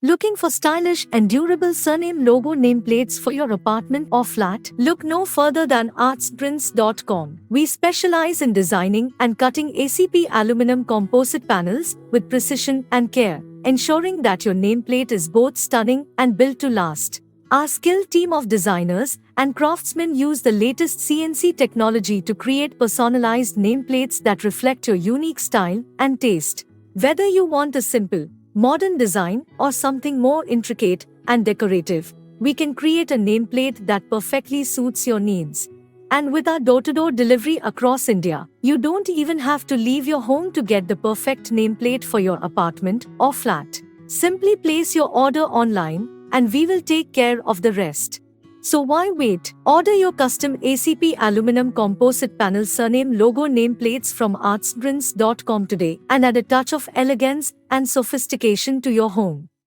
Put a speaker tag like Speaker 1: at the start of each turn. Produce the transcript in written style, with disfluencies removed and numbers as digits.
Speaker 1: Looking for stylish and durable surname logo nameplates for your apartment or flat? Look no further than artsnprints.com. We specialize in designing and cutting ACP aluminum composite panels with precision and care, ensuring that your nameplate is both stunning and built to last. Our skilled team of designers and craftsmen use the latest CNC technology to create personalized nameplates that reflect your unique style and taste. Whether you want a simple, modern design or something more intricate and decorative, we can create a nameplate that perfectly suits your needs. And with our door-to-door delivery across India, you don't even have to leave your home to get the perfect nameplate for your apartment or flat. Simply place your order online and we will take care of the rest. So why wait? Order your custom ACP aluminum composite panel surname logo nameplates from artsnprints.com today and add a touch of elegance and sophistication to your home.